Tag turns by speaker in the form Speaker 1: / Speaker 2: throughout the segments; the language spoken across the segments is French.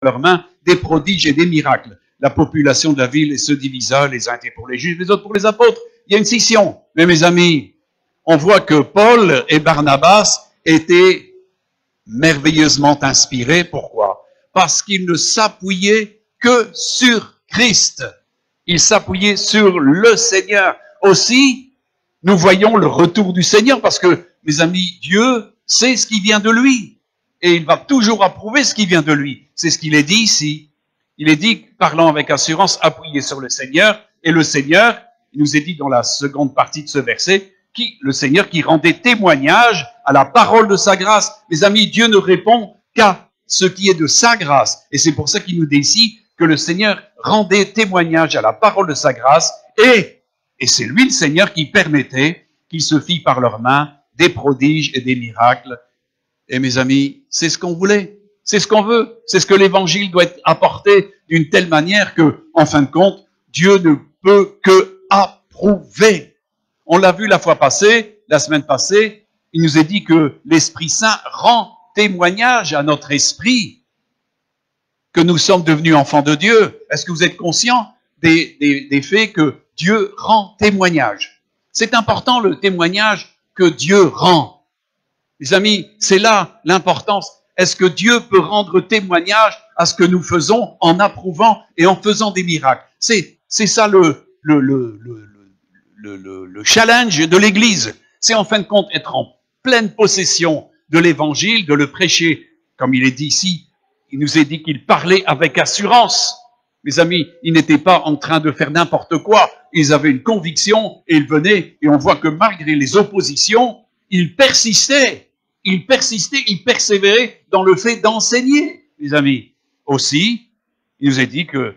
Speaker 1: leurs mains des prodiges et des miracles. La population de la ville se divisa, les uns étaient pour les juifs, les autres pour les apôtres. Il y a une scission. Mais mes amis, on voit que Paul et Barnabas étaient merveilleusement inspirés. Pourquoi? Parce qu'ils ne s'appuyaient que sur Christ. Ils s'appuyaient sur le Seigneur. Aussi, nous voyons le retour du Seigneur parce que, mes amis, Dieu sait ce qui vient de lui. Et il va toujours approuver ce qui vient de lui. C'est ce qu'il est dit ici. Il est dit, parlant avec assurance, appuyez sur le Seigneur. Et le Seigneur, il nous est dit dans la seconde partie de ce verset, le Seigneur qui rendait témoignage à la parole de sa grâce. Mes amis, Dieu ne répond qu'à ce qui est de sa grâce. Et c'est pour ça qu'il nous dit ici que le Seigneur rendait témoignage à la parole de sa grâce. Et c'est lui, le Seigneur, qui permettait qu'il se fît par leurs mains des prodiges et des miracles. Et mes amis, c'est ce qu'on voulait. C'est ce qu'on veut. C'est ce que l'Évangile doit être apporté d'une telle manière que, en fin de compte, Dieu ne peut que approuver. On l'a vu la fois passée, la semaine passée, il nous est dit que l'Esprit Saint rend témoignage à notre esprit que nous sommes devenus enfants de Dieu. Est-ce que vous êtes conscients des faits que Dieu rend témoignage? C'est important le témoignage que Dieu rend. Les amis, c'est là l'importance. Est-ce que Dieu peut rendre témoignage à ce que nous faisons en approuvant et en faisant des miracles? C'est ça le challenge de l'Église. C'est en fin de compte être en pleine possession de l'Évangile, de le prêcher. Comme il est dit ici, il nous est dit qu'il parlait avec assurance. Mes amis, ils n'étaient pas en train de faire n'importe quoi. Ils avaient une conviction et ils venaient. Et on voit que malgré les oppositions, ils persistaient. Ils persévéraient dans le fait d'enseigner, mes amis. Aussi, il nous est dit que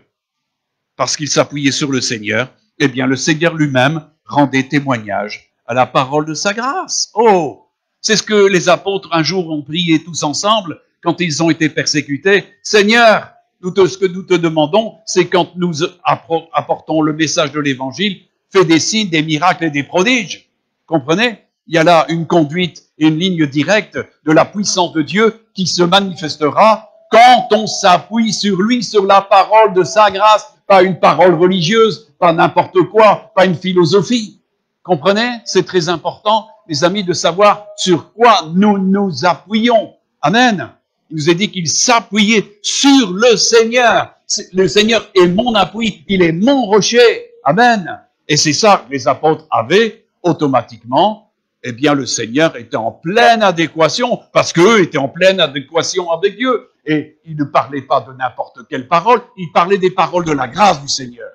Speaker 1: parce qu'ils s'appuyaient sur le Seigneur, eh bien, le Seigneur lui-même rendait témoignage à la parole de sa grâce. Oh! C'est ce que les apôtres un jour ont prié tous ensemble quand ils ont été persécutés. Seigneur, ce que nous te demandons, c'est quand nous apportons le message de l'Évangile, fais des signes, des miracles et des prodiges. Comprenez? Il y a là une conduite et une ligne directe de la puissance de Dieu qui se manifestera quand on s'appuie sur lui, sur la parole de sa grâce, pas une parole religieuse, pas n'importe quoi, pas une philosophie. Comprenez? C'est très important, les amis, de savoir sur quoi nous nous appuyons. Amen. Il nous est dit qu'il s'appuyait sur le Seigneur. Le Seigneur est mon appui, il est mon rocher. Amen. Et c'est ça que les apôtres avaient automatiquement. Eh bien, le Seigneur était en pleine adéquation, parce qu'eux étaient en pleine adéquation avec Dieu. Et ils ne parlaient pas de n'importe quelle parole, ils parlaient des paroles de la grâce du Seigneur.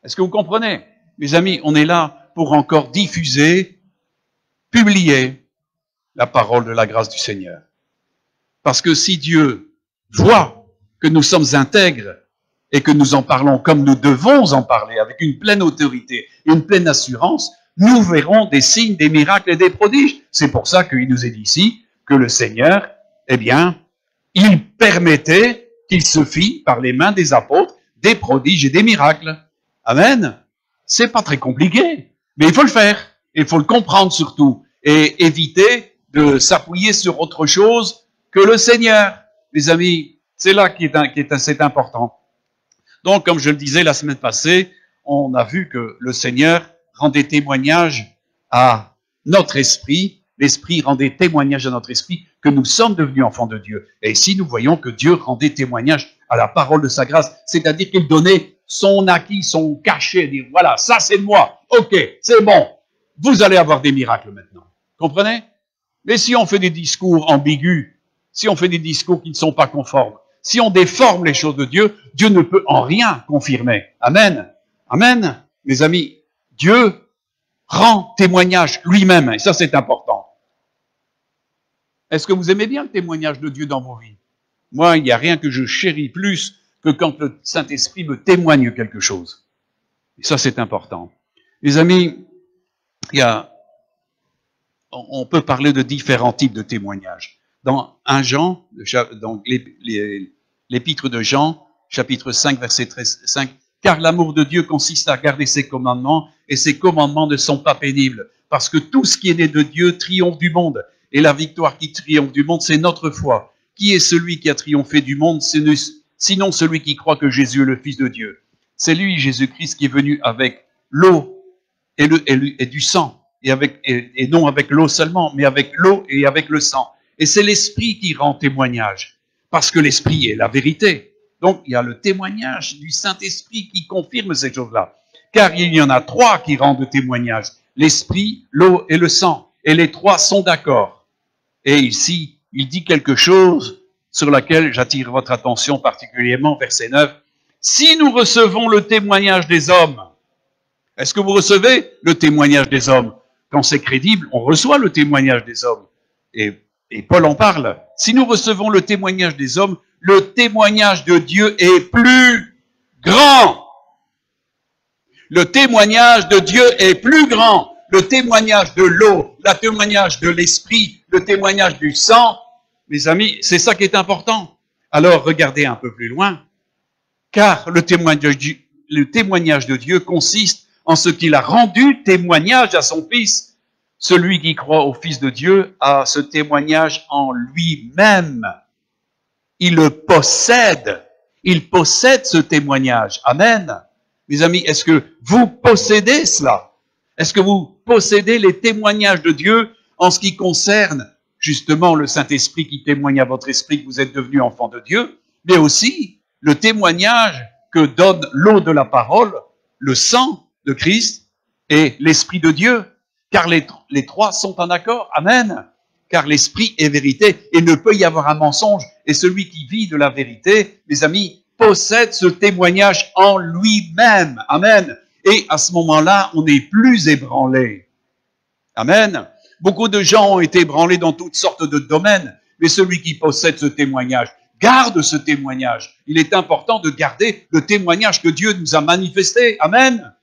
Speaker 1: Est-ce que vous comprenez? Mes amis, on est là pour encore diffuser, publier la parole de la grâce du Seigneur. Parce que si Dieu voit que nous sommes intègres et que nous en parlons comme nous devons en parler, avec une pleine autorité et une pleine assurance, nous verrons des signes, des miracles et des prodiges. C'est pour ça qu'il nous est dit ici que le Seigneur, eh bien, il permettait qu'il se fît par les mains des apôtres des prodiges et des miracles. Amen. C'est pas très compliqué, mais il faut le faire. Il faut le comprendre surtout et éviter de s'appuyer sur autre chose que le Seigneur. Les amis, c'est là qui est assez important. Donc, comme je le disais la semaine passée, on a vu que le Seigneur rendait témoignage à notre esprit, l'esprit rendait témoignage à notre esprit que nous sommes devenus enfants de Dieu. Et ici, nous voyons que Dieu rendait témoignage à la parole de sa grâce, c'est-à-dire qu'il donnait son acquis, son cachet, dire voilà, ça c'est de moi, ok, c'est bon, vous allez avoir des miracles maintenant. Comprenez? Mais si on fait des discours ambigus, si on fait des discours qui ne sont pas conformes, si on déforme les choses de Dieu, Dieu ne peut en rien confirmer. Amen. Amen. Mes amis, Dieu rend témoignage lui-même, et ça c'est important. Est-ce que vous aimez bien le témoignage de Dieu dans vos vies? Moi, il n'y a rien que je chéris plus que quand le Saint-Esprit me témoigne quelque chose. Et ça c'est important. Les amis, on peut parler de différents types de témoignages. Dans 1 Jean, donc l'épître de Jean, chapitre 5, verset 5, « Car l'amour de Dieu consiste à garder ses commandements, et ses commandements ne sont pas pénibles, parce que tout ce qui est né de Dieu triomphe du monde, et la victoire qui triomphe du monde, c'est notre foi. Qui est celui qui a triomphé du monde? Ce sinon celui qui croit que Jésus est le Fils de Dieu. C'est lui, Jésus-Christ, qui est venu avec l'eau et du sang, et non avec l'eau seulement, mais avec l'eau et avec le sang. Et c'est l'Esprit qui rend témoignage, parce que l'Esprit est la vérité. Donc il y a le témoignage du Saint-Esprit qui confirme ces choses-là. Car il y en a trois qui rendent témoignage, l'Esprit, l'eau et le sang. Et les trois sont d'accord. Et ici, il dit quelque chose sur laquelle j'attire votre attention particulièrement, verset 9. Si nous recevons le témoignage des hommes, est-ce que vous recevez le témoignage des hommes? Quand c'est crédible, on reçoit le témoignage des hommes. Et Paul en parle. Si nous recevons le témoignage des hommes, le témoignage de Dieu est plus grand. Le témoignage de Dieu est plus grand. Le témoignage de l'eau, le témoignage de l'esprit, le témoignage du sang. Mes amis, c'est ça qui est important. Alors, regardez un peu plus loin. Car le témoignage de Dieu consiste en ce qu'il a rendu témoignage à son Fils. Celui qui croit au Fils de Dieu a ce témoignage en lui-même. Il le possède. Il possède ce témoignage. Amen. Mes amis, est-ce que vous possédez cela? Est-ce que vous possédez les témoignages de Dieu en ce qui concerne justement le Saint-Esprit qui témoigne à votre esprit que vous êtes devenu enfant de Dieu, mais aussi le témoignage que donne l'eau de la parole, le sang de Christ et l'Esprit de Dieu? Car les trois sont en accord. Amen. Car l'Esprit est vérité. Il ne peut y avoir un mensonge. Et celui qui vit de la vérité, mes amis, possède ce témoignage en lui-même. Amen. Et à ce moment-là, on n'est plus ébranlé. Amen. Beaucoup de gens ont été ébranlés dans toutes sortes de domaines. Mais celui qui possède ce témoignage, garde ce témoignage. Il est important de garder le témoignage que Dieu nous a manifesté. Amen.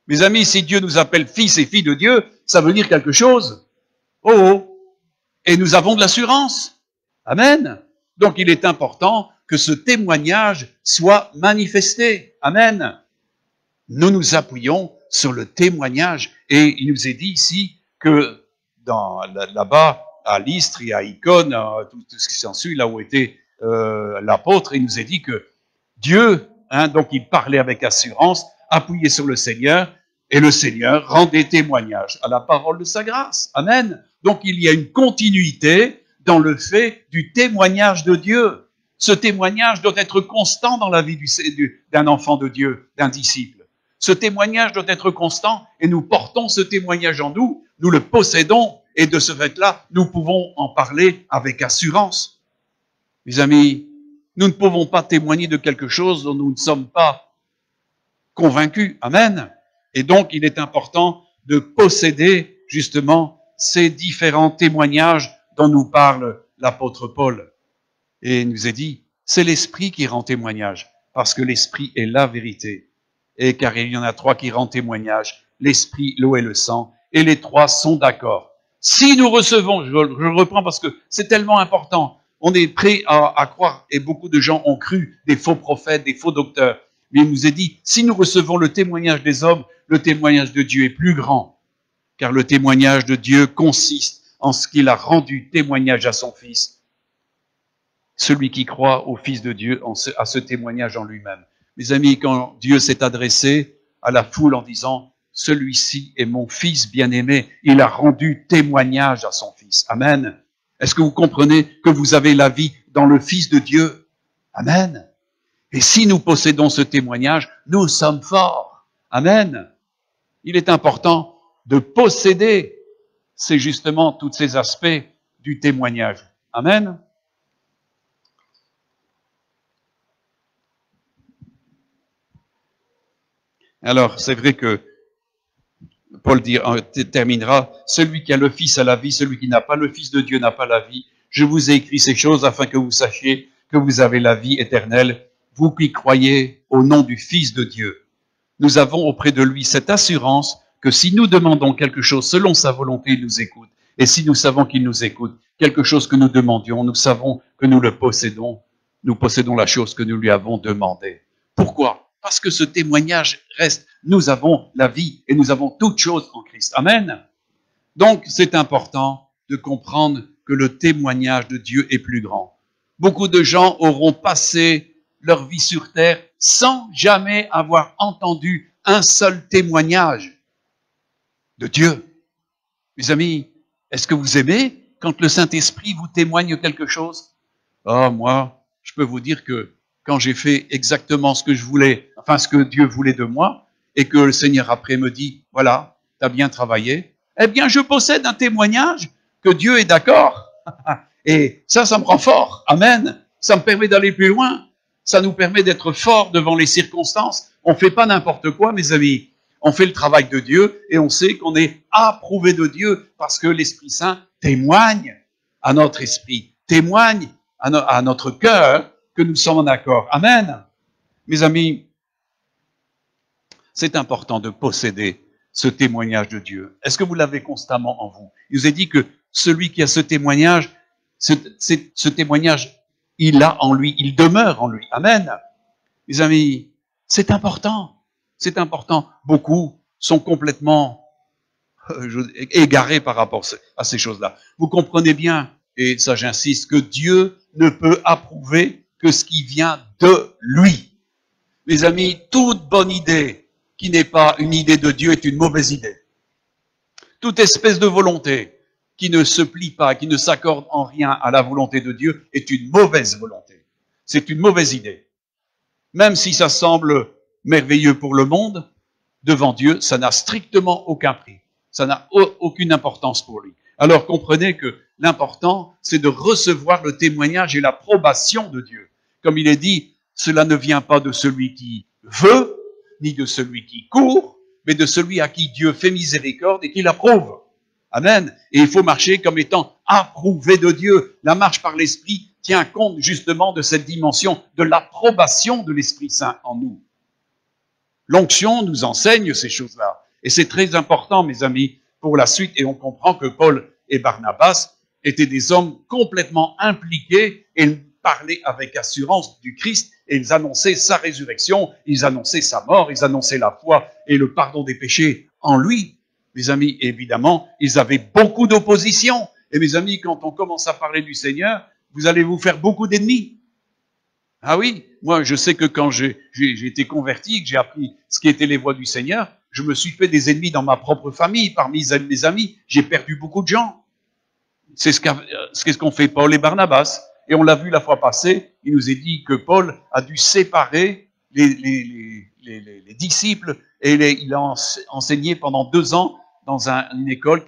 Speaker 1: Mes amis, si Dieu nous appelle fils et filles de Dieu, ça veut dire quelque chose. Oh, oh. Et nous avons de l'assurance. Amen. Donc il est important que ce témoignage soit manifesté. Amen. Nous nous appuyons sur le témoignage. Et il nous est dit ici que là-bas, à Lystre et à Icône, tout ce qui s'ensuit, là où était l'apôtre, il nous est dit que Dieu, donc il parlait avec assurance, appuyé sur le Seigneur, et le Seigneur rendait témoignage à la parole de sa grâce. Amen. Donc il y a une continuité dans le fait du témoignage de Dieu. Ce témoignage doit être constant dans la vie d'un enfant de Dieu, d'un disciple. Ce témoignage doit être constant et nous portons ce témoignage en nous, nous le possédons et de ce fait-là, nous pouvons en parler avec assurance. Mes amis, nous ne pouvons pas témoigner de quelque chose dont nous ne sommes pas convaincus. Amen. Et donc, il est important de posséder justement ces différents témoignages dont nous parle l'apôtre Paul. Et il nous est dit, c'est l'Esprit qui rend témoignage, parce que l'Esprit est la vérité. Et car il y en a trois qui rendent témoignage, l'Esprit, l'eau et le sang, et les trois sont d'accord. Si nous recevons, je reprends parce que c'est tellement important, on est prêt à croire, et beaucoup de gens ont cru, des faux prophètes, des faux docteurs. Mais il nous est dit, si nous recevons le témoignage des hommes, le témoignage de Dieu est plus grand. Car le témoignage de Dieu consiste en ce qu'il a rendu témoignage à son Fils. Celui qui croit au Fils de Dieu a ce témoignage en lui-même. Mes amis, quand Dieu s'est adressé à la foule en disant « Celui-ci est mon Fils bien-aimé », il a rendu témoignage à son Fils. Amen. Est-ce que vous comprenez que vous avez la vie dans le Fils de Dieu? Amen. Et si nous possédons ce témoignage, nous sommes forts. Amen. Il est important de posséder, c'est justement tous ces aspects du témoignage. Amen. Alors, c'est vrai que Paul terminera, celui qui a le Fils a la vie, celui qui n'a pas le Fils de Dieu n'a pas la vie. Je vous ai écrit ces choses afin que vous sachiez que vous avez la vie éternelle, vous qui croyez au nom du Fils de Dieu. Nous avons auprès de lui cette assurance que si nous demandons quelque chose selon sa volonté, il nous écoute. Et si nous savons qu'il nous écoute, quelque chose que nous demandions, nous savons que nous le possédons. Nous possédons la chose que nous lui avons demandée. Pourquoi? Parce que ce témoignage reste. Nous avons la vie et nous avons toutes choses en Christ. Amen. Donc, c'est important de comprendre que le témoignage de Dieu est plus grand. Beaucoup de gens auront passé leur vie sur terre sans jamais avoir entendu un seul témoignage de Dieu. Mes amis, est-ce que vous aimez quand le Saint-Esprit vous témoigne quelque chose? Oh, moi, je peux vous dire que quand j'ai fait exactement ce que je voulais, enfin ce que Dieu voulait de moi, et que le Seigneur après me dit, voilà, tu as bien travaillé, eh bien je possède un témoignage que Dieu est d'accord. Et ça me rend fort. Amen. Ça me permet d'aller plus loin. Ça nous permet d'être forts devant les circonstances. On ne fait pas n'importe quoi, mes amis. On fait le travail de Dieu et on sait qu'on est approuvé de Dieu parce que l'Esprit Saint témoigne à notre esprit, témoigne à notre cœur que nous sommes en accord. Amen. Mes amis, c'est important de posséder ce témoignage de Dieu. Est-ce que vous l'avez constamment en vous? Il nous est dit que celui qui a ce témoignage, ce témoignage, il l'a en lui, il demeure en lui. Amen. Mes amis, c'est important. C'est important. Beaucoup sont complètement égarés par rapport à ces choses-là. Vous comprenez bien, et ça j'insiste, que Dieu ne peut approuver que ce qui vient de lui. Mes amis, toute bonne idée qui n'est pas une idée de Dieu est une mauvaise idée. Toute espèce de volonté qui ne se plie pas, qui ne s'accorde en rien à la volonté de Dieu est une mauvaise volonté. C'est une mauvaise idée. Même si ça semble merveilleux pour le monde, devant Dieu, ça n'a strictement aucun prix. Ça n'a aucune importance pour lui. Alors comprenez que l'important, c'est de recevoir le témoignage et l'approbation de Dieu. Comme il est dit, cela ne vient pas de celui qui veut, ni de celui qui court, mais de celui à qui Dieu fait miséricorde et qui l'approuve. Amen. Et il faut marcher comme étant approuvé de Dieu. La marche par l'Esprit tient compte justement de cette dimension de l'approbation de l'Esprit Saint en nous. L'onction nous enseigne ces choses-là. Et c'est très important, mes amis, pour la suite. Et on comprend que Paul et Barnabas étaient des hommes complètement impliqués et ils parlaient avec assurance du Christ et ils annonçaient sa résurrection, ils annonçaient sa mort, ils annonçaient la foi et le pardon des péchés en lui. Mes amis, évidemment, ils avaient beaucoup d'opposition. Et mes amis, quand on commence à parler du Seigneur, vous allez vous faire beaucoup d'ennemis. Ah oui, moi je sais que quand j'ai été converti, que j'ai appris ce qui étaient les voies du Seigneur, je me suis fait des ennemis dans ma propre famille, parmi mes amis. J'ai perdu beaucoup de gens. C'est ce qu'ont fait Paul et Barnabas. Et on l'a vu la fois passée, il nous est dit que Paul a dû séparer les disciples et il a enseigné pendant 2 ans dans une école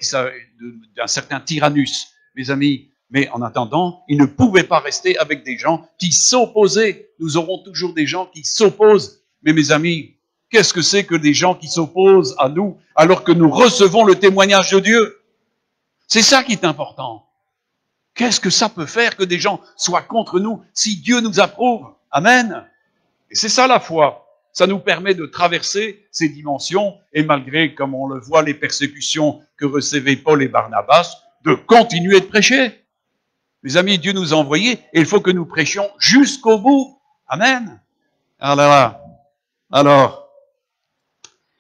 Speaker 1: d'un certain Tyrannus. Mes amis, mais en attendant, il ne pouvait pas rester avec des gens qui s'opposaient. Nous aurons toujours des gens qui s'opposent. Mais mes amis, qu'est-ce que c'est que des gens qui s'opposent à nous alors que nous recevons le témoignage de Dieu? C'est ça qui est important. Qu'est-ce que ça peut faire que des gens soient contre nous si Dieu nous approuve? Amen. Et c'est ça la foi. Ça nous permet de traverser ces dimensions et malgré, comme on le voit, les persécutions que recevaient Paul et Barnabas, de continuer de prêcher. Mes amis, Dieu nous a envoyés et il faut que nous prêchions jusqu'au bout. Amen. Alors,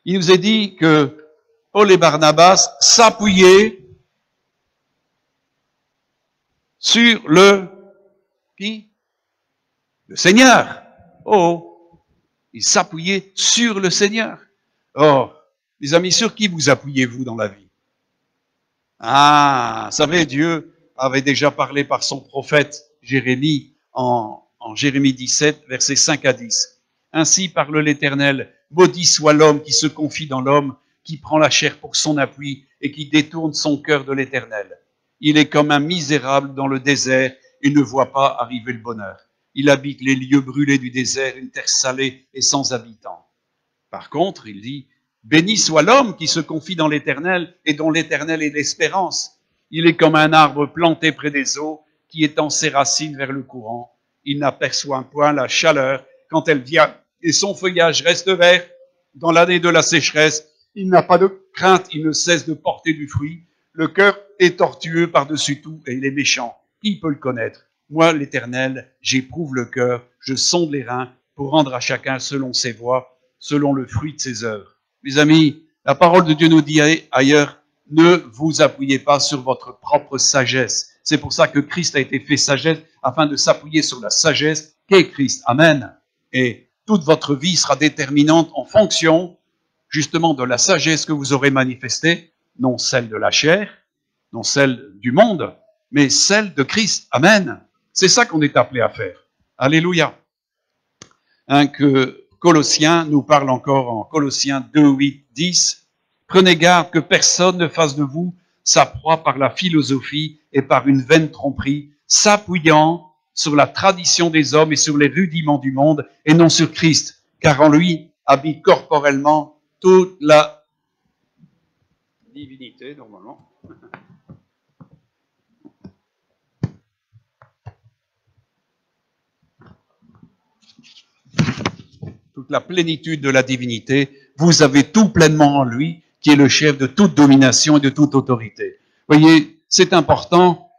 Speaker 1: il nous est dit que Paul et Barnabas s'appuyaient sur qui? Le Seigneur. Oh, ils s'appuyaient sur le Seigneur. Oh, les amis, sur qui vous appuyez-vous dans la vie? Ah, vous savez, Dieu avait déjà parlé par son prophète Jérémie en Jérémie 17, versets 5 à 10. Ainsi parle l'Éternel, maudit soit l'homme qui se confie dans l'homme, qui prend la chair pour son appui et qui détourne son cœur de l'Éternel. Il est comme un misérable dans le désert, il ne voit pas arriver le bonheur. Il habite les lieux brûlés du désert, une terre salée et sans habitants. Par contre, il dit, béni soit l'homme qui se confie dans l'Éternel et dont l'Éternel est l'espérance. Il est comme un arbre planté près des eaux, qui étend ses racines vers le courant. Il n'aperçoit point la chaleur quand elle vient et son feuillage reste vert. Dans l'année de la sécheresse, il n'a pas de crainte, il ne cesse de porter du fruit. Le cœur est tortueux par-dessus tout et il est méchant. Qui peut le connaître? Moi, l'Éternel, j'éprouve le cœur, je sonde les reins pour rendre à chacun selon ses voies, selon le fruit de ses œuvres. Mes amis, la parole de Dieu nous dit ailleurs, ne vous appuyez pas sur votre propre sagesse. C'est pour ça que Christ a été fait sagesse, afin de s'appuyer sur la sagesse qu'est Christ. Amen. Et toute votre vie sera déterminante en fonction, justement, de la sagesse que vous aurez manifestée, non celle de la chair, non celle du monde, mais celle de Christ. Amen. C'est ça qu'on est appelé à faire. Alléluia. Que Colossiens nous parle encore en Colossiens 2, 8, 10. Prenez garde que personne ne fasse de vous sa proie par la philosophie et par une vaine tromperie, s'appuyant sur la tradition des hommes et sur les rudiments du monde, et non sur Christ, car en lui habite corporellement toute la divinité, normalement. Toute la plénitude de la divinité, vous avez tout pleinement en lui, qui est le chef de toute domination et de toute autorité. Voyez, c'est important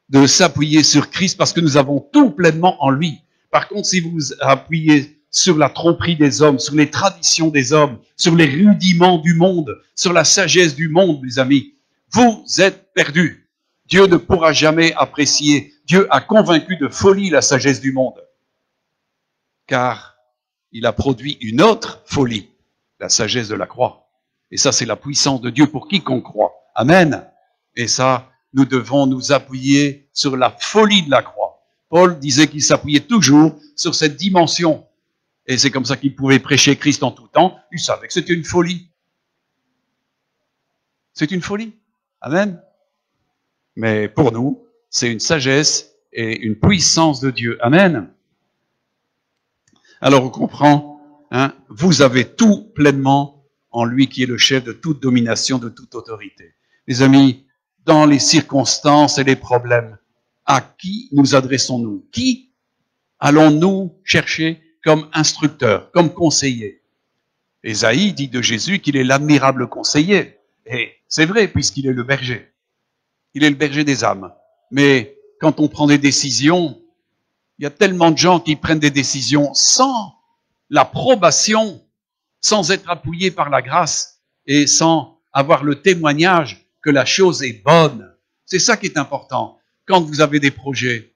Speaker 1: de s'appuyer sur Christ parce que nous avons tout pleinement en lui. Par contre, si vous vous appuyez sur la tromperie des hommes, sur les traditions des hommes, sur les rudiments du monde, sur la sagesse du monde, mes amis, vous êtes perdus. Dieu ne pourra jamais apprécier. Dieu a convaincu de folie la sagesse du monde. Car il a produit une autre folie, la sagesse de la croix. Et ça, c'est la puissance de Dieu pour quiconque croit. Amen. Et ça, nous devons nous appuyer sur la folie de la croix. Paul disait qu'il s'appuyait toujours sur cette dimension. Et c'est comme ça qu'il pouvait prêcher Christ en tout temps. Il savait que c'était une folie. C'est une folie. Amen. Mais pour nous, c'est une sagesse et une puissance de Dieu. Amen. Alors on comprend, vous avez tout pleinement en lui qui est le chef de toute domination, de toute autorité. Les amis, dans les circonstances et les problèmes, à qui nous adressons-nous? Qui allons-nous chercher comme instructeur, comme conseiller? Ésaïe dit de Jésus qu'il est l'admirable conseiller. Et c'est vrai, puisqu'il est le berger. Il est le berger des âmes. Mais quand on prend des décisions, il y a tellement de gens qui prennent des décisions sans l'approbation, sans être appuyés par la grâce et sans avoir le témoignage que la chose est bonne. C'est ça qui est important. Quand vous avez des projets,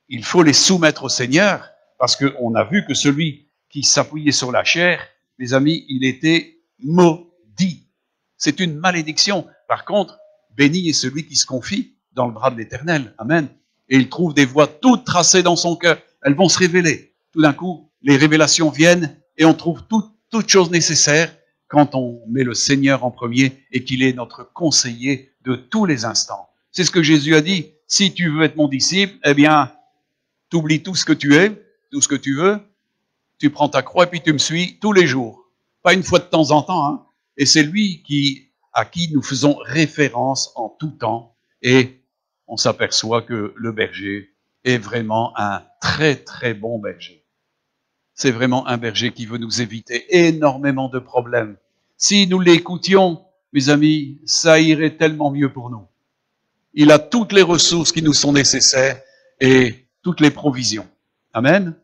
Speaker 1: il faut les soumettre au Seigneur parce qu'on a vu que celui qui s'appuyait sur la chair, mes amis, il était maudit. C'est une malédiction. Par contre, béni est celui qui se confie dans le bras de l'Éternel. Amen. Et il trouve des voies toutes tracées dans son cœur. Elles vont se révéler. Tout d'un coup, les révélations viennent et on trouve toutes choses nécessaires quand on met le Seigneur en premier et qu'il est notre conseiller de tous les instants. C'est ce que Jésus a dit. Si tu veux être mon disciple, eh bien, t'oublies tout ce que tu es, tout ce que tu veux, tu prends ta croix et puis tu me suis tous les jours. Pas une fois de temps en temps, hein. Et c'est lui à qui nous faisons référence en tout temps. Et on s'aperçoit que le berger est vraiment un très très bon berger. C'est vraiment un berger qui veut nous éviter énormément de problèmes. Si nous l'écoutions, mes amis, ça irait tellement mieux pour nous. Il a toutes les ressources qui nous sont nécessaires et toutes les provisions. Amen.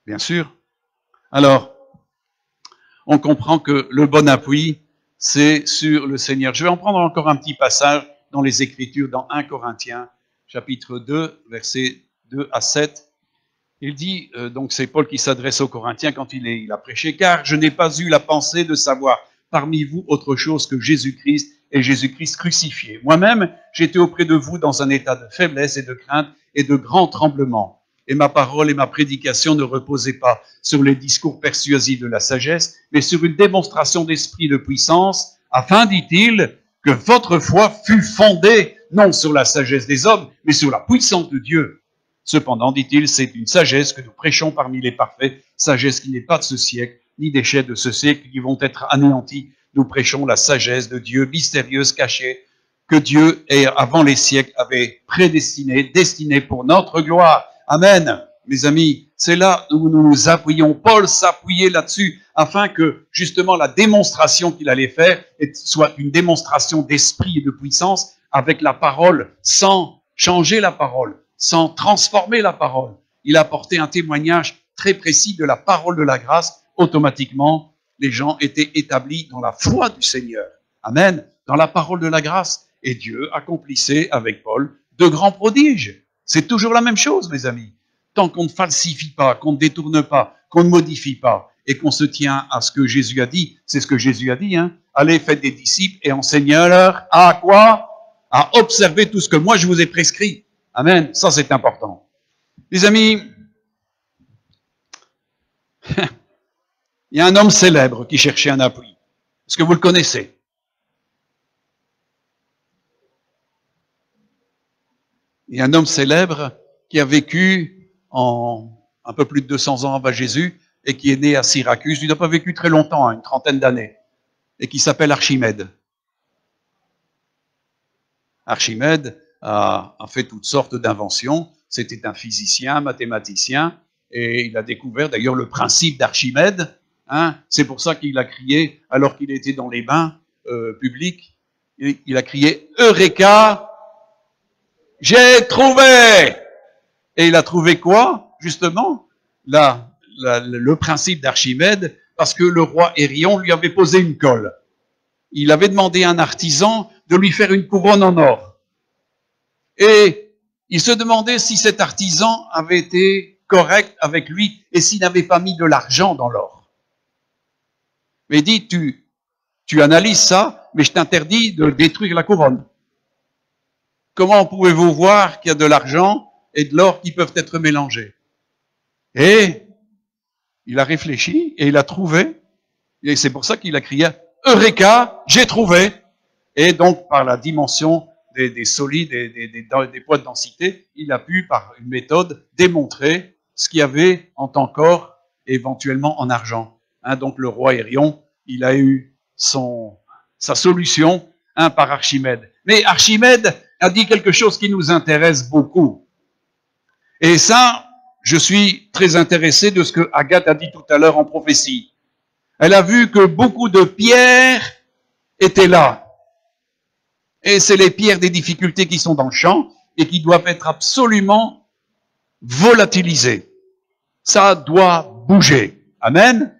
Speaker 1: Bien sûr. Alors, on comprend que le bon appui, c'est sur le Seigneur. Je vais en prendre encore un petit passage dans les Écritures, dans 1 Corinthiens, chapitre 2, versets 2 à 7. Il dit, donc c'est Paul qui s'adresse aux Corinthiens quand il a prêché, « Car je n'ai pas eu la pensée de savoir parmi vous autre chose que Jésus-Christ et Jésus-Christ crucifié. Moi-même, j'étais auprès de vous dans un état de faiblesse et de crainte et de grand tremblement. Et ma parole et ma prédication ne reposaient pas sur les discours persuasifs de la sagesse, mais sur une démonstration d'esprit de puissance, afin, dit-il, que votre foi fût fondée non sur la sagesse des hommes, mais sur la puissance de Dieu. Cependant, dit-il, c'est une sagesse que nous prêchons parmi les parfaits, sagesse qui n'est pas de ce siècle, ni des chefs de ce siècle qui vont être anéantis. Nous prêchons la sagesse de Dieu, mystérieuse, cachée, que Dieu, avant les siècles, avait destinée pour notre gloire. Amen. Mes amis, c'est là où nous nous appuyons. Paul s'appuyait là-dessus afin que, justement, la démonstration qu'il allait faire soit une démonstration d'esprit et de puissance avec la parole, sans changer la parole, sans transformer la parole. Il a apporté un témoignage très précis de la parole de la grâce. Automatiquement, les gens étaient établis dans la foi du Seigneur. Amen. Dans la parole de la grâce. Et Dieu accomplissait avec Paul de grands prodiges. C'est toujours la même chose, mes amis. tant qu'on ne falsifie pas, qu'on ne détourne pas, qu'on ne modifie pas, et qu'on se tient à ce que Jésus a dit, c'est ce que Jésus a dit, hein, allez, faites des disciples et enseignez-leur à quoi? À observer tout ce que moi je vous ai prescrit. Amen, ça c'est important. Les amis, il y a un homme célèbre qui cherchait un appui. Est-ce que vous le connaissez? Il y a un homme célèbre qui a vécu en un peu plus de 200 ans avant Jésus et qui est né à Syracuse. Il n'a pas vécu très longtemps, une trentaine d'années, et qui s'appelle Archimède. Archimède a fait toutes sortes d'inventions. C'était un physicien, mathématicien, et il a découvert d'ailleurs le principe d'Archimède. Hein, c'est pour ça qu'il a crié, alors qu'il était dans les bains publics, il a crié « Eureka ! J'ai trouvé !» Et il a trouvé quoi? Justement, le principe d'Archimède, parce que le roi Hérion lui avait posé une colle. Il avait demandé à un artisan de lui faire une couronne en or. Et il se demandait si cet artisan avait été correct avec lui et s'il n'avait pas mis de l'argent dans l'or. Mais il dit, tu analyses ça, mais je t'interdis de détruire la couronne. Comment pouvez-vous voir qu'il y a de l'argent et de l'or qui peuvent être mélangés? Et il a réfléchi et il a trouvé, et c'est pour ça qu'il a crié « Eureka, j'ai trouvé !» Et donc, par la dimension des solides et des poids de densité, il a pu, par une méthode, démontrer ce qu'il y avait en tant qu'or, éventuellement en argent. Hein, donc le roi Hérion, il a eu sa solution par Archimède. Mais Archimède a dit quelque chose qui nous intéresse beaucoup. Et ça, je suis très intéressé de ce que Agathe a dit tout à l'heure en prophétie. Elle a vu que beaucoup de pierres étaient là. Et c'est les pierres des difficultés qui sont dans le champ et qui doivent être absolument volatilisées. Ça doit bouger. Amen.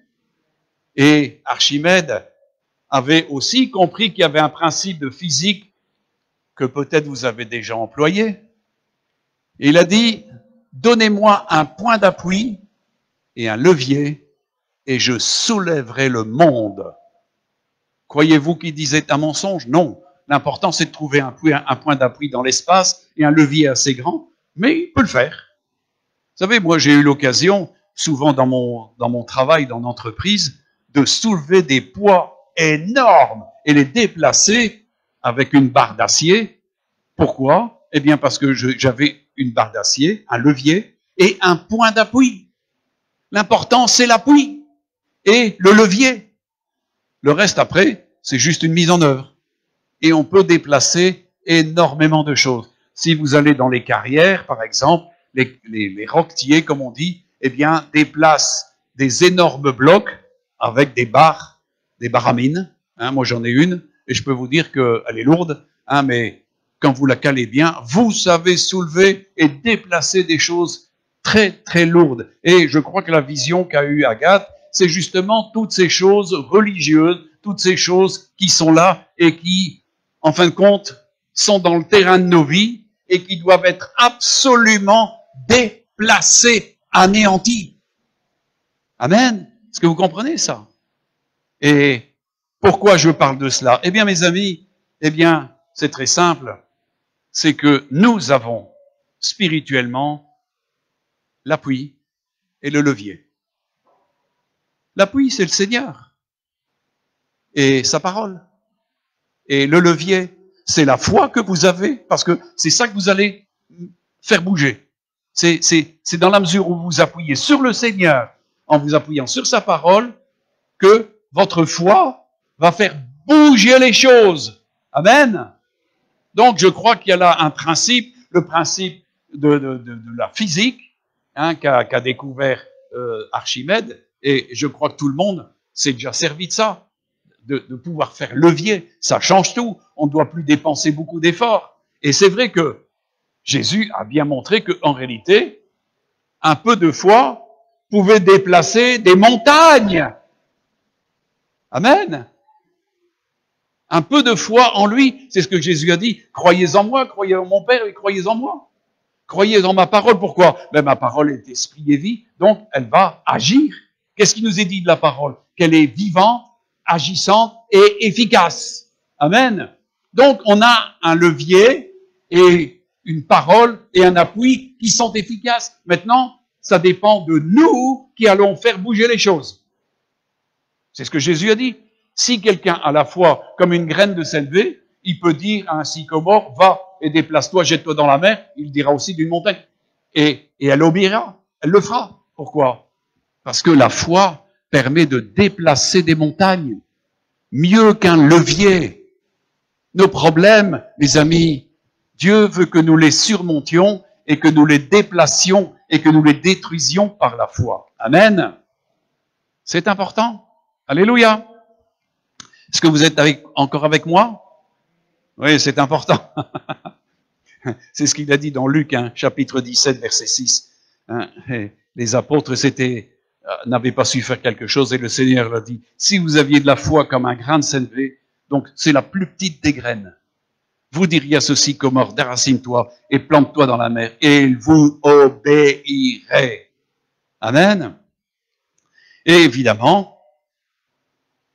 Speaker 1: Et Archimède avait aussi compris qu'il y avait un principe de physique que peut-être vous avez déjà employé. Et il a dit, donnez-moi un point d'appui et un levier et je soulèverai le monde. Croyez-vous qu'il disait un mensonge? Non. L'important, c'est de trouver un point d'appui dans l'espace et un levier assez grand, mais il peut le faire. Vous savez, moi, j'ai eu l'occasion, souvent dans mon travail, dans l'entreprise, de soulever des poids énormes et les déplacer avec une barre d'acier. Pourquoi? Eh bien, parce que j'avais une barre d'acier, un levier et un point d'appui. L'important, c'est l'appui et le levier. Le reste, après, c'est juste une mise en œuvre. Et on peut déplacer énormément de choses. Si vous allez dans les carrières, par exemple, les roquetiers, comme on dit, eh bien, déplacent des énormes blocs avec des baramines. Hein, moi, j'en ai une, et je peux vous dire qu'elle est lourde, hein, mais quand vous la calez bien, vous savez soulever et déplacer des choses très, très lourdes. Et je crois que la vision qu'a eue Agathe, c'est justement toutes ces choses religieuses, toutes ces choses qui sont là et qui, en fin de compte, sont dans le terrain de nos vies et qui doivent être absolument déplacées, anéanties. Amen. Est-ce que vous comprenez ça? Et pourquoi je parle de cela? Eh bien, mes amis, eh bien, c'est très simple. C'est que nous avons spirituellement l'appui et le levier. L'appui, c'est le Seigneur et sa parole. Et le levier, c'est la foi que vous avez, parce que c'est ça que vous allez faire bouger. C'est dans la mesure où vous appuyez sur le Seigneur, en vous appuyant sur sa parole, que votre foi va faire bouger les choses. Amen. Donc, je crois qu'il y a là un principe, le principe de la physique, hein, qu'a découvert Archimède, et je crois que tout le monde s'est déjà servi de ça, de pouvoir faire levier. Ça change tout. On ne doit plus dépenser beaucoup d'efforts. Et c'est vrai que Jésus a bien montré qu'en réalité, un peu de foi pouvait déplacer des montagnes. Amen. Un peu de foi en lui, c'est ce que Jésus a dit. Croyez en moi, croyez en mon Père et croyez en moi. Croyez dans ma parole. Pourquoi? Ben, ma parole est esprit et vie, donc elle va agir. Qu'est-ce qui nous est dit de la parole? Qu'elle est vivante, agissante et efficace. Amen. Donc, on a un levier et une parole et un appui qui sont efficaces. Maintenant, ça dépend de nous qui allons faire bouger les choses. C'est ce que Jésus a dit. Si quelqu'un a la foi comme une graine de sénévé, il peut dire à un sycomore, va et déplace-toi, jette-toi dans la mer. Il dira aussi d'une montagne. Et elle obéira. Elle le fera. Pourquoi? Parce que la foi permet de déplacer des montagnes mieux qu'un levier. Nos problèmes, les amis, Dieu veut que nous les surmontions et que nous les déplacions et que nous les détruisions par la foi. Amen. C'est important. Alléluia. Est-ce que vous êtes encore avec moi? Oui, c'est important. C'est ce qu'il a dit dans Luc, chapitre 17, verset 6. Les apôtres n'avaient pas su faire quelque chose et le Seigneur leur dit, si vous aviez de la foi comme un grain de sénévé, donc c'est la plus petite des graines, vous diriez à ce sycomore, déracine-toi et plante-toi dans la mer et il vous obéirait. Amen. Et évidemment,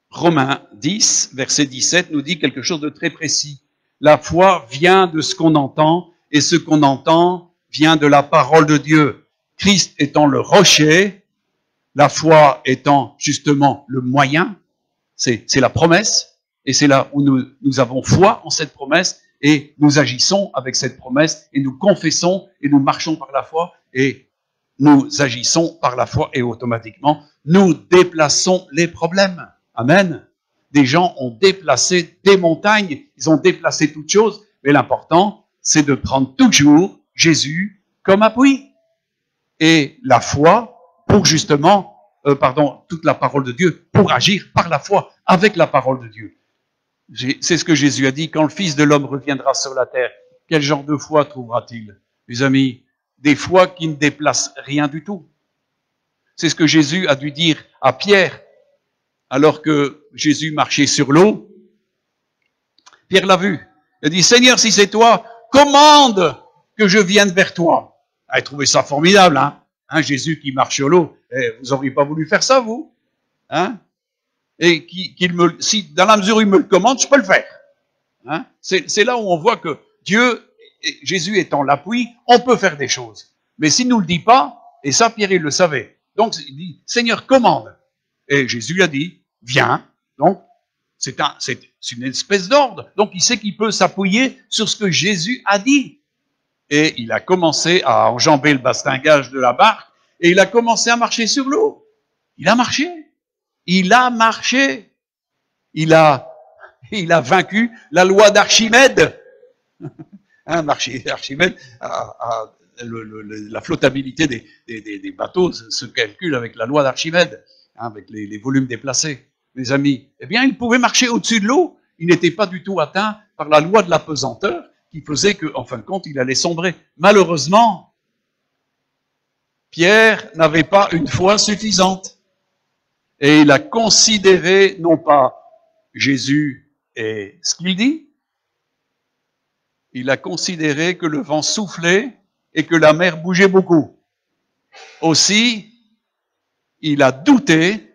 Speaker 1: Romains 10, verset 17 nous dit quelque chose de très précis. La foi vient de ce qu'on entend et ce qu'on entend vient de la parole de Dieu. Christ étant le rocher, la foi étant justement le moyen, c'est la promesse, et c'est là où nous avons foi en cette promesse, et nous agissons avec cette promesse, et nous confessons, et nous marchons par la foi, et nous agissons par la foi, et automatiquement, nous déplaçons les problèmes. Amen. Des gens ont déplacé des montagnes, ils ont déplacé toutes choses, mais l'important, c'est de prendre toujours Jésus comme appui. Et la foi, pour justement, toute la parole de Dieu, pour agir par la foi, avec la parole de Dieu. C'est ce que Jésus a dit, quand le Fils de l'homme reviendra sur la terre, quel genre de foi trouvera-t-il? Les amis, des foi qui ne déplacent rien du tout. C'est ce que Jésus a dû dire à Pierre, alors que Jésus marchait sur l'eau. Pierre l'a vu. Il a dit, Seigneur, si c'est toi, commande que je vienne vers toi. Il a trouvé ça formidable, Jésus qui marche sur l'eau. Vous auriez pas voulu faire ça, vous? Et si dans la mesure où il me le commande, je peux le faire. C'est là où on voit que Dieu, Jésus étant l'appui, on peut faire des choses. Mais s'il nous le dit pas, et ça Pierre il le savait. Donc il dit, Seigneur, commande. Et Jésus lui a dit, viens. Donc c'est une espèce d'ordre. Donc il sait qu'il peut s'appuyer sur ce que Jésus a dit. Et il a commencé à enjamber le bastingage de la barque et il a commencé à marcher sur l'eau. Il a marché. Il a marché. Il a vaincu la loi d'Archimède. Archimède, la flottabilité des bateaux se calcule avec la loi d'Archimède, avec les volumes déplacés. Mes amis, eh bien, il pouvait marcher au-dessus de l'eau. Il n'était pas du tout atteint par la loi de la pesanteur qui faisait qu'en fin de compte, il allait sombrer. Malheureusement, Pierre n'avait pas une foi suffisante. Et il a considéré, non pas Jésus et ce qu'il dit, il a considéré que le vent soufflait et que la mer bougeait beaucoup. Aussi, il a douté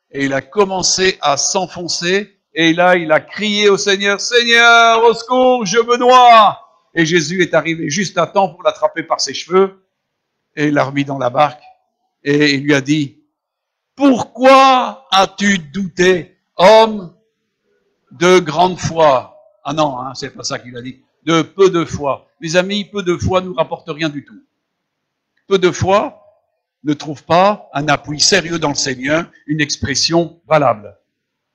Speaker 1: et il a commencé à s'enfoncer. Et là, il a crié au Seigneur, « Seigneur, au secours, je me noie !» Et Jésus est arrivé juste à temps pour l'attraper par ses cheveux. Et il l'a remis dans la barque. Et il lui a dit, « Pourquoi as-tu douté, homme de grande foi ?» Ah non, c'est pas ça qu'il a dit. De peu de foi. Mes amis, peu de foi ne nous rapporte rien du tout. Peu de foi ne trouve pas un appui sérieux dans le Seigneur, une expression valable.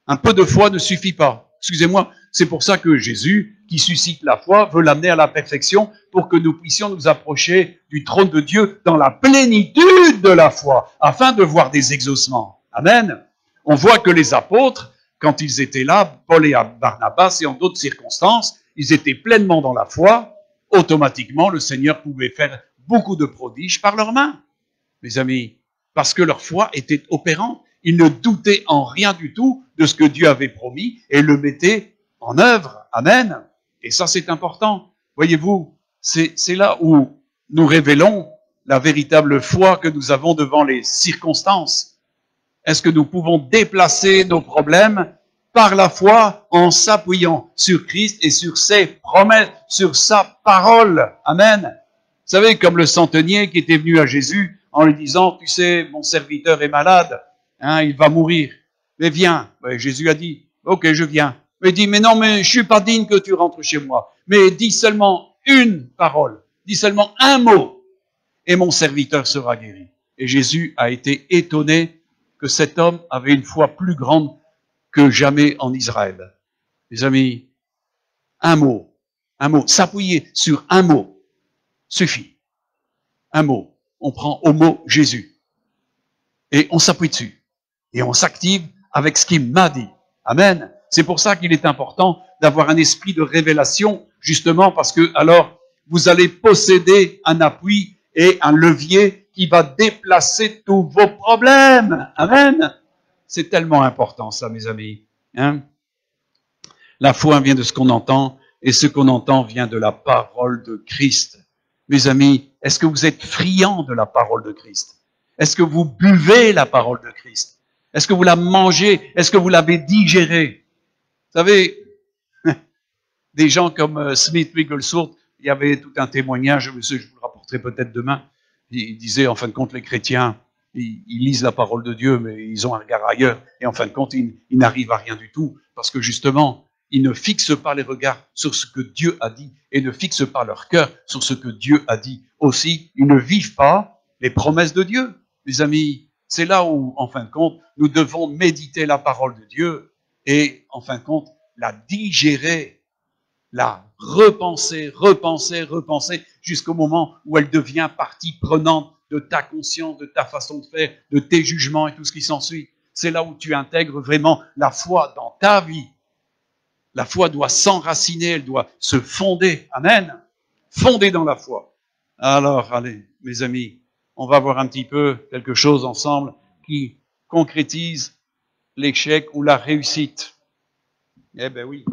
Speaker 1: Un peu de foi ne suffit pas. Excusez-moi, c'est pour ça que Jésus, qui suscite la foi, veut l'amener à la perfection pour que nous puissions nous approcher du trône de Dieu dans la plénitude de la foi, afin de voir des exaucements. Amen. On voit que les apôtres, quand ils étaient là, Paul et Barnabas et en d'autres circonstances, ils étaient pleinement dans la foi. Automatiquement, le Seigneur pouvait faire beaucoup de prodiges par leurs mains. Mes amis, parce que leur foi était opérante. Ils ne doutaient en rien du tout de ce que Dieu avait promis et le mettaient en œuvre. Amen. Et ça, c'est important. Voyez-vous, c'est là où nous révélons la véritable foi que nous avons devant les circonstances? Est-ce que nous pouvons déplacer nos problèmes par la foi en s'appuyant sur Christ et sur ses promesses, sur sa parole? Amen. Vous savez, comme le centenier qui était venu à Jésus en lui disant, tu sais, mon serviteur est malade, hein, il va mourir. Mais viens. Ben, Jésus a dit, ok, je viens. Mais il dit, mais non, mais je suis pas digne que tu rentres chez moi. Mais dis seulement une parole, dis seulement un mot, et mon serviteur sera guéri. Et Jésus a été étonné que cet homme avait une foi plus grande que jamais en Israël. Les amis, un mot, s'appuyer sur un mot suffit. Un mot. On prend au mot Jésus. Et on s'appuie dessus. Et on s'active avec ce qu'il m'a dit. Amen. C'est pour ça qu'il est important d'avoir un esprit de révélation, justement parce que alors vous allez posséder un appui et un levier qui va déplacer tous vos problèmes. Amen. C'est tellement important ça, mes amis. Hein? La foi vient de ce qu'on entend, et ce qu'on entend vient de la parole de Christ. Mes amis, est-ce que vous êtes friands de la parole de Christ? Est-ce que vous buvez la parole de Christ? Est-ce que vous la mangez? Est-ce que vous l'avez digérée? Vous savez, des gens comme Smith Wigglesworth, il y avait tout un témoignage, je vous le rapporterai peut-être demain, il disait, en fin de compte, les chrétiens, ils lisent la parole de Dieu, mais ils ont un regard ailleurs, et en fin de compte, ils n'arrivent à rien du tout, parce que justement, ils ne fixent pas les regards sur ce que Dieu a dit, et ne fixent pas leur cœur sur ce que Dieu a dit. Aussi, ils ne vivent pas les promesses de Dieu. Mes amis, c'est là où, en fin de compte, nous devons méditer la parole de Dieu, et, en fin de compte, la digérer, la repenser, jusqu'au moment où elle devient partie prenante de ta conscience, de ta façon de faire, de tes jugements et tout ce qui s'ensuit. C'est là où tu intègres vraiment la foi dans ta vie. La foi doit s'enraciner, elle doit se fonder. Amen. Fonder dans la foi. Alors, allez, mes amis, on va voir un petit peu quelque chose ensemble qui concrétise l'échec ou la réussite. Eh ben oui.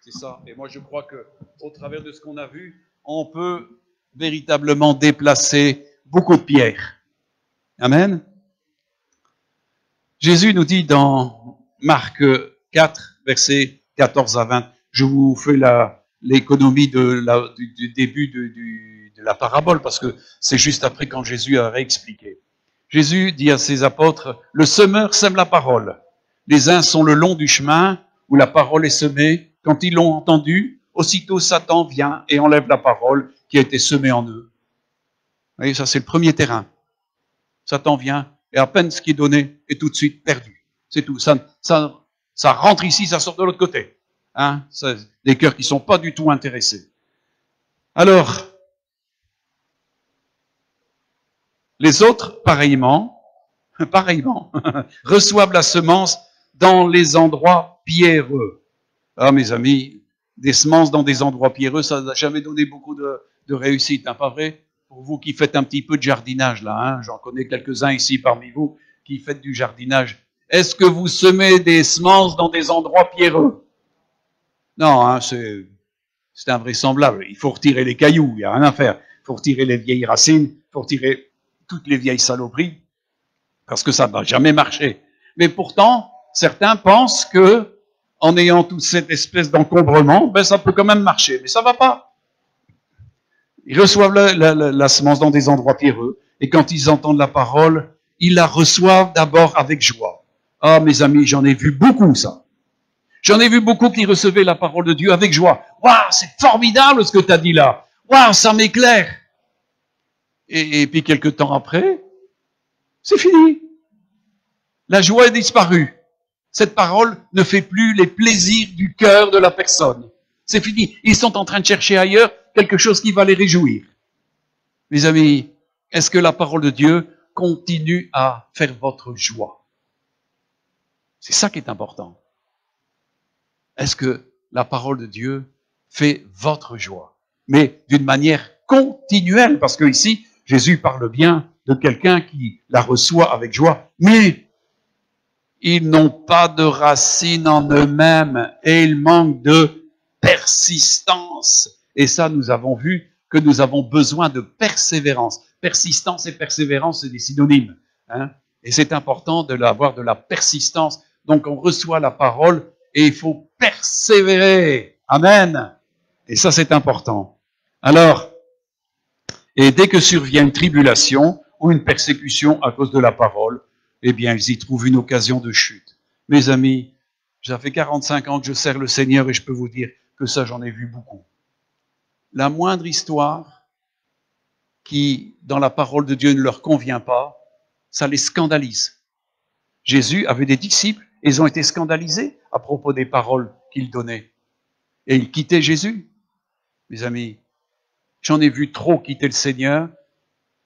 Speaker 1: C'est ça. Et moi, je crois que, au travers de ce qu'on a vu, on peut véritablement déplacer beaucoup de pierres. Amen. Jésus nous dit dans Marc 4, versets 14 à 20, je vous fais l'économie du début de la parabole, parce que c'est juste après quand Jésus a réexpliqué. Jésus dit à ses apôtres, le semeur sème la parole. Les uns sont le long du chemin où la parole est semée. Quand ils l'ont entendu, aussitôt Satan vient et enlève la parole qui a été semée en eux. Vous voyez, ça c'est le premier terrain. Satan vient et à peine ce qui est donné est tout de suite perdu. C'est tout. Ça rentre ici, ça sort de l'autre côté. Hein, des cœurs qui sont pas du tout intéressés. Alors, les autres, pareillement, reçoivent la semence dans les endroits pierreux. Ah, mes amis, des semences dans des endroits pierreux, ça n'a jamais donné beaucoup de réussite, hein, pas vrai? Pour vous qui faites un petit peu de jardinage, là, hein, j'en connais quelques-uns ici parmi vous qui faites du jardinage. Est-ce que vous semez des semences dans des endroits pierreux? Non, hein, c'est invraisemblable. Il faut retirer les cailloux, il n'y a rien à faire. Il faut retirer les vieilles racines, il faut retirer toutes les vieilles saloperies, parce que ça ne va jamais marcher. Mais pourtant, certains pensent que en ayant toute cette espèce d'encombrement, ben ça peut quand même marcher, mais ça va pas. Ils reçoivent la semence dans des endroits pierreux, et quand ils entendent la parole, ils la reçoivent d'abord avec joie. Ah, mes amis, j'en ai vu beaucoup, ça. J'en ai vu beaucoup qui recevaient la parole de Dieu avec joie. Waouh, c'est formidable ce que tu as dit là. Waouh, ça m'éclaire. Et puis quelques temps après, c'est fini. La joie est disparue. Cette parole ne fait plus les plaisirs du cœur de la personne. C'est fini. Ils sont en train de chercher ailleurs quelque chose qui va les réjouir. Mes amis, est-ce que la parole de Dieu continue à faire votre joie? C'est ça qui est important. Est-ce que la parole de Dieu fait votre joie? Mais d'une manière continuelle, parce que ici, Jésus parle bien de quelqu'un qui la reçoit avec joie, mais ils n'ont pas de racines en eux-mêmes et ils manquent de persistance. Et ça, nous avons vu que nous avons besoin de persévérance. Persistance et persévérance, c'est des synonymes. Hein? Et c'est important d'avoir de la persistance. Donc on reçoit la parole et il faut persévérer. Amen. Et ça, c'est important. Alors, et dès que survient une tribulation ou une persécution à cause de la parole, eh bien, ils y trouvent une occasion de chute. Mes amis, ça fait 45 ans que je sers le Seigneur et je peux vous dire que ça, j'en ai vu beaucoup. La moindre histoire qui, dans la parole de Dieu, ne leur convient pas, ça les scandalise. Jésus avait des disciples, et ils ont été scandalisés à propos des paroles qu'il donnait. Et ils quittaient Jésus. Mes amis, j'en ai vu trop quitter le Seigneur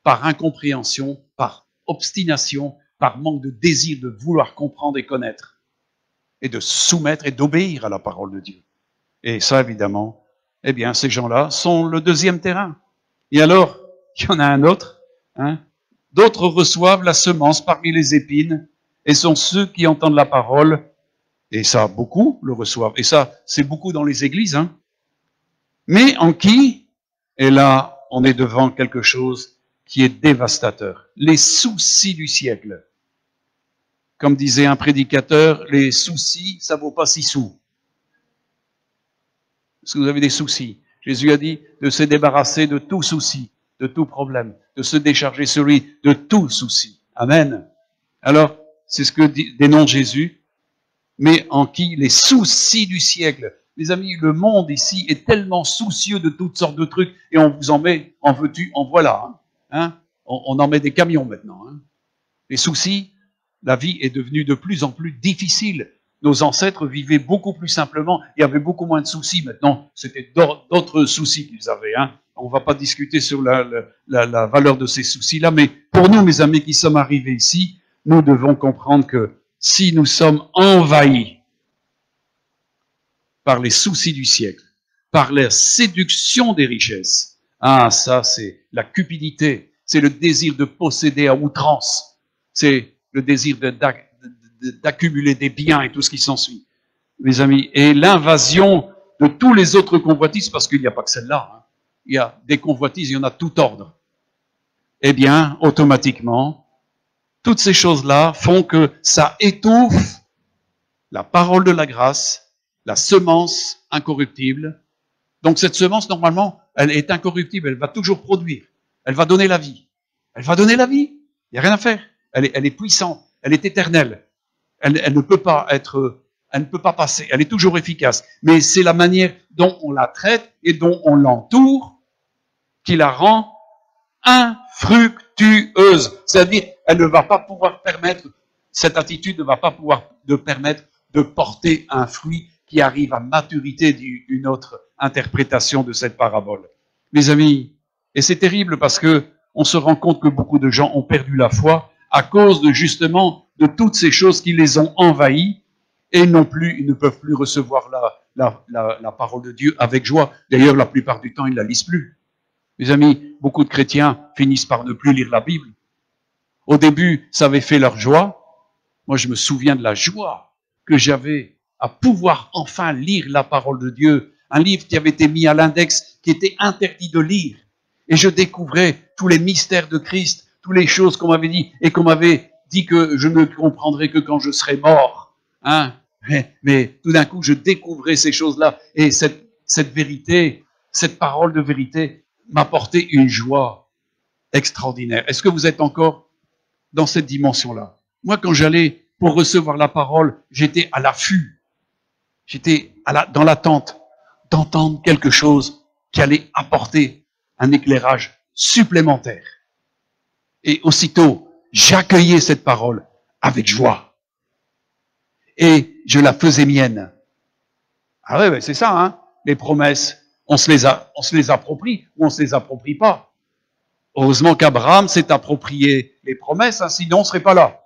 Speaker 1: par incompréhension, par obstination, par manque de désir de vouloir comprendre et connaître, et de soumettre et d'obéir à la parole de Dieu. Et ça, évidemment, eh bien, ces gens-là sont le deuxième terrain. Et alors, il y en a un autre, hein. D'autres reçoivent la semence parmi les épines, et sont ceux qui entendent la parole, et ça, beaucoup le reçoivent. Et ça, c'est beaucoup dans les églises, hein. Mais en qui? Et là, on est devant quelque chose qui est dévastateur. Les soucis du siècle. Comme disait un prédicateur, les soucis, ça vaut pas 6 sous. Est-ce que vous avez des soucis? Jésus a dit de se débarrasser de tout souci, de tout problème, de se décharger sur lui de tout souci. Amen. Alors, c'est ce que dénonce Jésus, mais en qui les soucis du siècle. Les amis, le monde ici est tellement soucieux de toutes sortes de trucs, et on vous en met, en veux-tu, en voilà. Hein? On en met des camions maintenant. Hein? Les soucis, la vie est devenue de plus en plus difficile. Nos ancêtres vivaient beaucoup plus simplement, il y avait beaucoup moins de soucis. Maintenant, c'était d'autres soucis qu'ils avaient. Hein? On ne va pas discuter sur la valeur de ces soucis-là, mais pour nous, mes amis qui sommes arrivés ici, nous devons comprendre que si nous sommes envahis par les soucis du siècle, par la séduction des richesses, ah, ça, c'est la cupidité, c'est le désir de posséder à outrance, c'est le désir d'accumuler des biens et tout ce qui s'ensuit, mes amis, et l'invasion de tous les autres convoitises, parce qu'il n'y a pas que celle-là, hein. Il y a des convoitises, il y en a de tout ordre. Eh bien, automatiquement, toutes ces choses-là font que ça étouffe la parole de la grâce, la semence incorruptible. Donc cette semence, normalement, elle est incorruptible, elle va toujours produire, elle va donner la vie. Elle va donner la vie, il n'y a rien à faire. Elle est puissante, elle est éternelle. Elle ne peut pas elle ne peut pas passer, elle est toujours efficace. Mais c'est la manière dont on la traite et dont on l'entoure qui la rend infructueuse. C'est-à-dire, elle ne va pas pouvoir permettre, cette attitude ne va pas pouvoir permettre de porter un fruit qui arrive à maturité d'une autre interprétation de cette parabole. Mes amis, et c'est terrible parce que on se rend compte que beaucoup de gens ont perdu la foi à cause de justement de toutes ces choses qui les ont envahis et ils ne peuvent plus recevoir la parole de Dieu avec joie. D'ailleurs, la plupart du temps, ils ne la lisent plus. Mes amis, beaucoup de chrétiens finissent par ne plus lire la Bible. Au début, ça avait fait leur joie. Moi, je me souviens de la joie que j'avais à pouvoir enfin lire la parole de Dieu. Un livre qui avait été mis à l'index, qui était interdit de lire. Et je découvrais tous les mystères de Christ, toutes les choses qu'on m'avait dit, et qu'on m'avait dit que je ne comprendrais que quand je serais mort. Hein? Mais tout d'un coup, je découvrais ces choses-là. Et cette vérité, cette parole de vérité, m'apportait une joie extraordinaire. Est-ce que vous êtes encore dans cette dimension-là? Moi, quand j'allais pour recevoir la parole, j'étais à l'affût. J'étais dans l'attente d'entendre quelque chose qui allait apporter un éclairage supplémentaire. Et aussitôt, j'accueillais cette parole avec joie. Et je la faisais mienne. Ah ouais, c'est ça, hein. Les promesses, on se les approprie ou on se les approprie pas. Heureusement qu'Abraham s'est approprié les promesses, hein, sinon on ne serait pas là.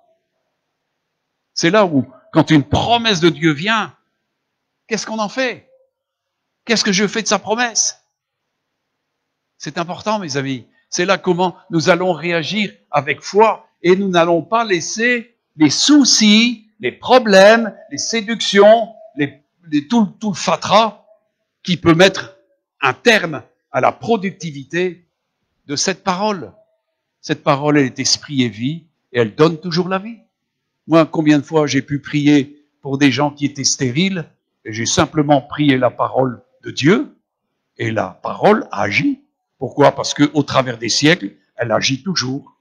Speaker 1: C'est là où, quand une promesse de Dieu vient, qu'est-ce qu'on en fait? Qu'est-ce que je fais de sa promesse? C'est important, mes amis. C'est là comment nous allons réagir avec foi et nous n'allons pas laisser les soucis, les problèmes, les séductions, tout le fatras qui peut mettre un terme à la productivité de cette parole. Cette parole, elle est esprit et vie, et elle donne toujours la vie. Moi, combien de fois j'ai pu prier pour des gens qui étaient stériles, et j'ai simplement prié la parole de Dieu, et la parole agit. Pourquoi? Parce que au travers des siècles, elle agit toujours.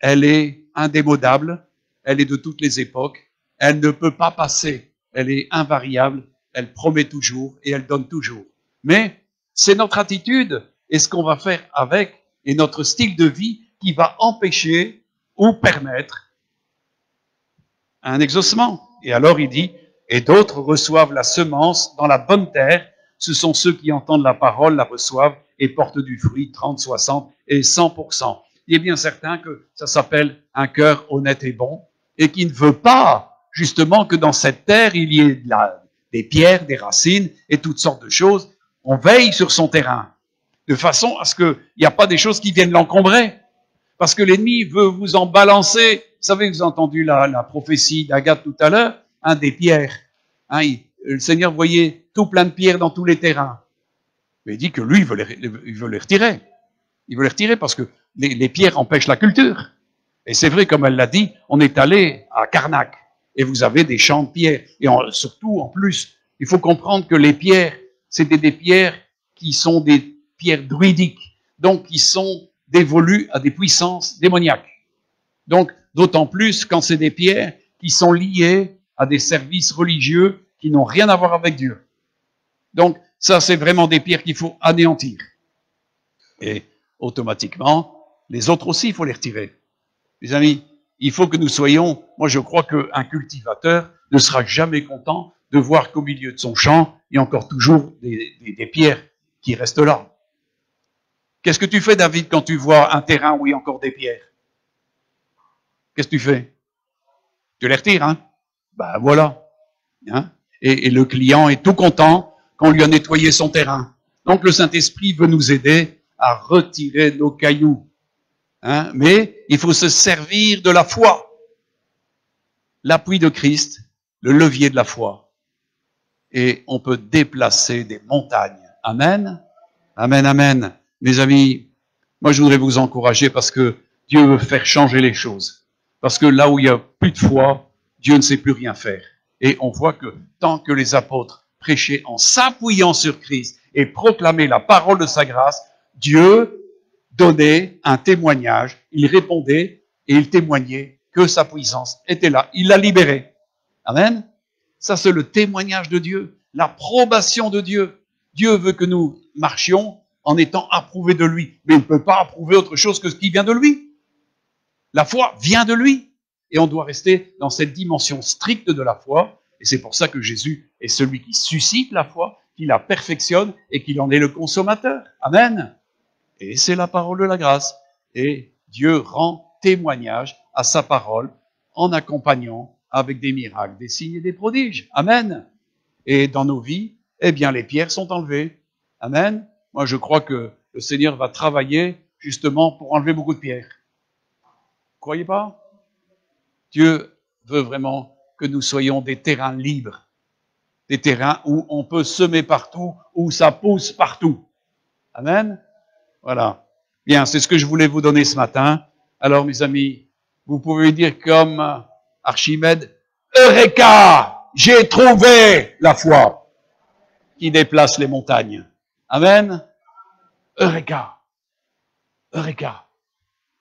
Speaker 1: Elle est indémodable, elle est de toutes les époques, elle ne peut pas passer, elle est invariable, elle promet toujours et elle donne toujours. Mais c'est notre attitude et ce qu'on va faire avec et notre style de vie qui va empêcher ou permettre un exaucement. Et alors il dit, et d'autres reçoivent la semence dans la bonne terre, ce sont ceux qui entendent la parole, la reçoivent et portent du fruit 30, 60 et 100%. Il est bien certain que ça s'appelle un cœur honnête et bon et qui ne veut pas justement que dans cette terre il y ait des pierres, des racines et toutes sortes de choses. On veille sur son terrain de façon à ce qu'il n'y a pas des choses qui viennent l'encombrer. Parce que l'ennemi veut vous en balancer. Vous savez, vous avez entendu la prophétie d'Agathe tout à l'heure, des pierres. Le Seigneur voyait tout plein de pierres dans tous les terrains. Mais il dit que lui, il veut les retirer. Il veut les retirer parce que les pierres empêchent la culture. Et c'est vrai, comme elle l'a dit, on est allé à Karnak et vous avez des champs de pierres. Et surtout, en plus, il faut comprendre que les pierres, c'est des pierres qui sont des pierres druidiques, donc qui sont dévolues à des puissances démoniaques. Donc, d'autant plus quand c'est des pierres qui sont liées à des services religieux qui n'ont rien à voir avec Dieu. Donc, ça, c'est vraiment des pierres qu'il faut anéantir. Et automatiquement, les autres aussi, il faut les retirer. Les amis, il faut que nous soyons, moi je crois qu'un cultivateur ne sera jamais content de voir qu'au milieu de son champ, il y a encore toujours des pierres qui restent là. Qu'est-ce que tu fais, David, quand tu vois un terrain où il y a encore des pierres? Qu'est-ce que tu fais? Tu les retires, hein? Ben voilà. Hein? Et le client est tout content qu'on lui a nettoyé son terrain. Donc le Saint-Esprit veut nous aider à retirer nos cailloux. Hein? Mais il faut se servir de la foi. L'appui de Christ, le levier de la foi. Et on peut déplacer des montagnes. Amen. Amen, amen. Mes amis, moi je voudrais vous encourager parce que Dieu veut faire changer les choses. Parce que là où il y a plus de foi, Dieu ne sait plus rien faire. Et on voit que tant que les apôtres prêchaient en s'appuyant sur Christ et proclamaient la parole de sa grâce, Dieu donnait un témoignage, il répondait et il témoignait que sa puissance était là. Il l'a libéré. Amen. Ça, c'est le témoignage de Dieu, l'approbation de Dieu. Dieu veut que nous marchions en étant approuvés de lui, mais il ne peut pas approuver autre chose que ce qui vient de lui. La foi vient de lui. Et on doit rester dans cette dimension stricte de la foi. Et c'est pour ça que Jésus est celui qui suscite la foi, qui la perfectionne et qui en est le consommateur. Amen. Et c'est la parole de la grâce. Et Dieu rend témoignage à sa parole en accompagnant avec des miracles, des signes et des prodiges. Amen. Et dans nos vies, eh bien, les pierres sont enlevées. Amen. Moi, je crois que le Seigneur va travailler justement pour enlever beaucoup de pierres. Croyez pas? Dieu veut vraiment que nous soyons des terrains libres, des terrains où on peut semer partout, où ça pousse partout. Amen. Voilà. Bien, c'est ce que je voulais vous donner ce matin. Alors, mes amis, vous pouvez dire comme Archimède, Eureka! J'ai trouvé la foi qui déplace les montagnes. Amen. Eureka! Eureka!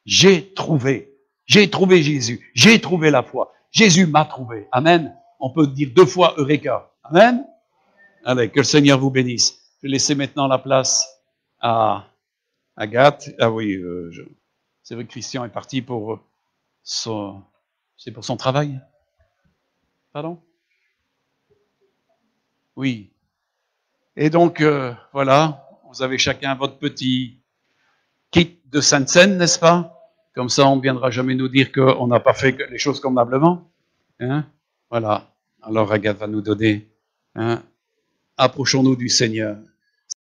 Speaker 1: J'ai trouvé Jésus. J'ai trouvé la foi. Jésus m'a trouvé. Amen. On peut dire 2 fois Eureka. Amen. Allez, que le Seigneur vous bénisse. Je vais laisser maintenant la place à Agathe. Ah oui, c'est vrai que Christian est parti pour son travail. Pardon? Oui. Et donc, voilà, vous avez chacun votre petit kit de Sainte-Seine, n'est-ce pas? Comme ça, on ne viendra jamais nous dire qu'on n'a pas fait les choses convenablement. Hein? Voilà. Alors, Agathe va nous donner. Hein? Approchons-nous du Seigneur.